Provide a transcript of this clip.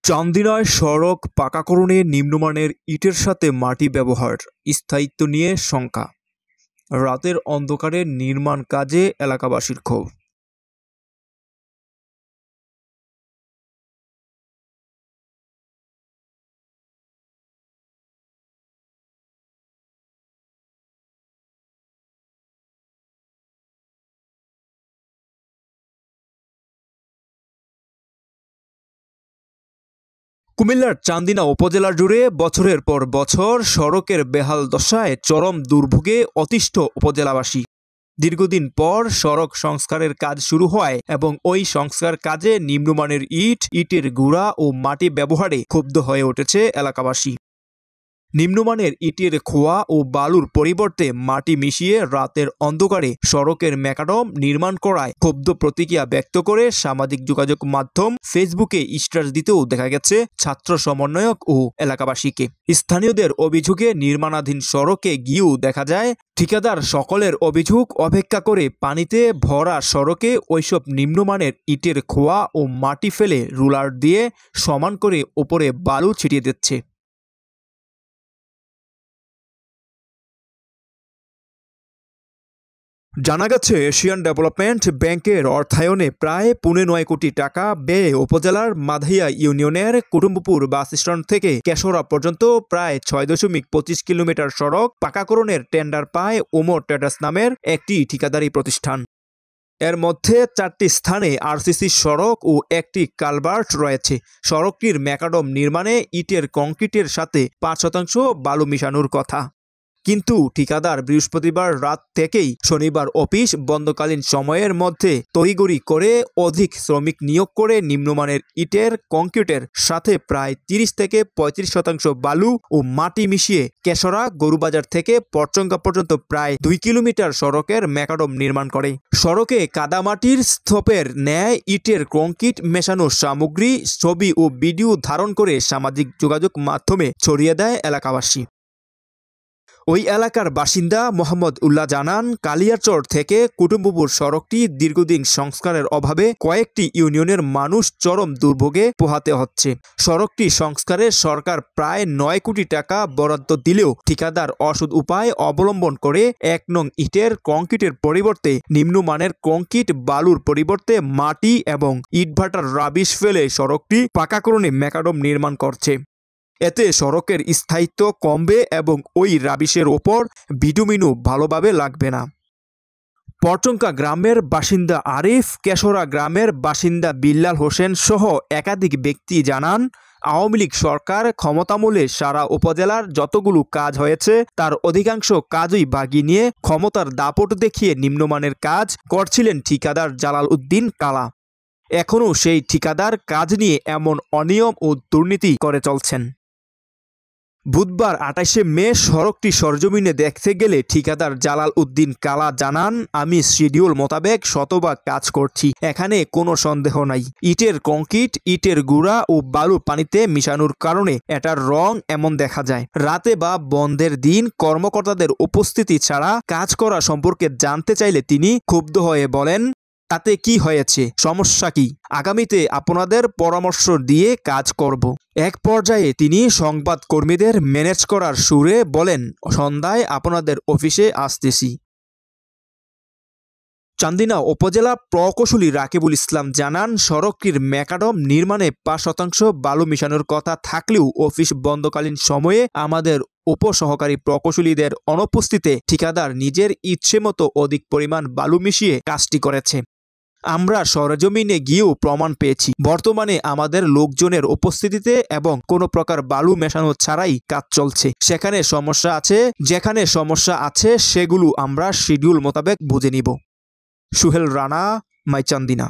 চান্দিনায় সড়ক পাকাকরণে নিম্নমানের ইটের সাথে মাটি ব্যবহার, স্থায়িত্ব নিয়ে শঙ্কা। রাতের অন্ধকারে নির্মাণ কাজে এলাকাবাসীর ক্ষোভ। কুমিল্লার চান্দিনা উপজেলা জুড়ে বছরের পর বছর সড়কের বেহাল দশায় চরম দুর্ভোগে অতিষ্ঠ উপজেলাবাসী। দীর্ঘদিন পর সড়ক সংস্কারের কাজ শুরু হয় এবং ওই সংস্কার কাজে নিম্নমানের ইটের গুঁড়া ও মাটি ব্যবহারে ক্ষুব্ধ হয়ে উঠেছে এলাকাবাসী। নিম্নমানের ইটের খোয়া ও বালুর পরিবর্তে মাটি মিশিয়ে রাতের অন্ধকারে সড়কের ম্যাকাডম নির্মাণ করায় ক্ষুব্ধ প্রতিক্রিয়া ব্যক্ত করে সামাজিক যোগাযোগ মাধ্যম ফেসবুকে স্ট্যাটাস দিতেও দেখা গেছে ছাত্র সমন্বয়ক ও এলাকাবাসীকে। স্থানীয়দের অভিযোগে নির্মাণাধীন সড়কে গিয়েও দেখা যায় ঠিকাদার সকলের অভিযোগ অপেক্ষা করে পানিতে ভরা সড়কে ওইসব নিম্নমানের ইটের খোয়া ও মাটি ফেলে রুলার দিয়ে সমান করে ওপরে বালু ছিটিয়ে দিচ্ছে। জানা গেছে এশিয়ান ডেভেলপমেন্ট ব্যাংকের অর্থায়নে প্রায় 9.5 কোটি টাকা ব্যয়ে উপজেলার মাধাইয়া ইউনিয়নের কুটুম্বপুর বাস স্ট্যান্ড থেকে কেশরা পর্যন্ত প্রায় 6.25 কিলোমিটার সড়ক পাকাকরণের টেন্ডার পায় ওমর ট্রেডার্স নামের একটি ঠিকাদারি প্রতিষ্ঠান। এর মধ্যে 4টি স্থানে আরসিসি সড়ক ও একটি কালভার্ট রয়েছে। সড়কটির ম্যাকাডম নির্মাণে ইটের কংক্রিটের সাথে 5% বালু মিশানোর কথা। কিন্তু ঠিকাদার বৃহস্পতিবার রাত থেকেই শনিবার অফিস বন্ধকালীন সময়ের মধ্যে তড়িঘড়ি করে অধিক শ্রমিক নিয়োগ করে নিম্নমানের ইটের কংক্রিটের সাথে প্রায় 30 থেকে 35% বালু ও মাটি মিশিয়ে কেশরা গরুবাজার থেকে পরচঙ্গা পর্যন্ত প্রায় 2 কিলোমিটার সড়কের ম্যাকাডম নির্মাণ করে। সড়কে কাদামাটির স্তূপের ন্যায় ইটের কংক্রিট মেশানো সামগ্রী ছবি ও ভিডিও ধারণ করে সামাজিক যোগাযোগ মাধ্যমে ছড়িয়ে দেয় এলাকাবাসী। ওই এলাকার বাসিন্দা মোহাম্মদ উল্লাহ জানান, কালিয়াচর থেকে কুটুম্বপুর সড়কটি দীর্ঘদিন সংস্কারের অভাবে কয়েকটি ইউনিয়নের মানুষ চরম দুর্ভোগে পোহাতে হচ্ছে। সড়কটি সংস্কারে সরকার প্রায় 9 কোটি টাকা বরাদ্দ দিলেও ঠিকাদার অসৎ উপায় অবলম্বন করে 1 নং ইটের কংক্রিটের পরিবর্তে নিম্নমানের কংক্রিট বালুর পরিবর্তে মাটি এবং ইটভাটার রাবিশ ফেলে সড়কটি পাকাকরণে ম্যাকাডম নির্মাণ করছে। এতে সড়কের স্থায়িত্ব কমবে এবং ওই রাবিশের ওপর বিটুমিনও ভালোভাবে লাগবে না। পরচঙ্কা গ্রামের বাসিন্দা আরিফ, কেশরা গ্রামের বাসিন্দা বিল্লাল হোসেন সহ একাধিক ব্যক্তি জানান, আওয়ামী লীগ সরকার ক্ষমতামূলে সারা উপজেলার যতগুলো কাজ হয়েছে তার অধিকাংশ কাজই বাগিয়ে নিয়ে ক্ষমতার দাপট দেখিয়ে নিম্নমানের কাজ করছিলেন ঠিকাদার জালাল উদ্দিন কালা। এখনও সেই ঠিকাদার কাজ নিয়ে এমন অনিয়ম ও দুর্নীতি করে চলছেন। বুধবার 28 মে সড়কটি সরজমিনে দেখতে গেলে ঠিকাদার জালাল উদ্দিন কালা জানান, আমি শিডিউল মোতাবেক শতভাগ কাজ করছি, এখানে কোনো সন্দেহ নাই। ইটের কংক্রিট, ইটের গুঁড়া ও বালু পানিতে মিশানোর কারণে এটার রং এমন দেখা যায়। রাতে বা বন্ধের দিন কর্মকর্তাদের উপস্থিতি ছাড়া কাজ করা সম্পর্কে জানতে চাইলে তিনি ক্ষুব্ধ হয়ে বলেন, তাতে কি হয়েছে, সমস্যা কি? আগামীতে আপনাদের পরামর্শ দিয়ে কাজ করব। এক পর্যায়ে তিনি সংবাদ কর্মীদের ম্যানেজ করার সুরে বলেন, সন্ধ্যায় আপনাদের অফিসে আসতেছি। চান্দিনা উপজেলা প্রকৌশলী রাকিবুল ইসলাম জানান, সড়কটির ম্যাকাডম নির্মাণে 5% বালু মিশানোর কথা থাকলেও অফিস বন্ধকালীন সময়ে আমাদের উপসহকারী প্রকৌশলীদের অনুপস্থিতিতে ঠিকাদার নিজের ইচ্ছেমতো অধিক পরিমাণ বালু মিশিয়ে কাজটি করেছে। আমরা সরেজমিনে গিয়েও প্রমাণ পেয়েছি। বর্তমানে আমাদের লোকজনের উপস্থিতিতে এবং কোনো প্রকার বালু মেশানো ছাড়াই কাজ চলছে। যেখানে সমস্যা আছে সেগুলো আমরা শিডিউল মোতাবেক বুঝে নিব। সুহেল রানা, মাই চান্দিনা।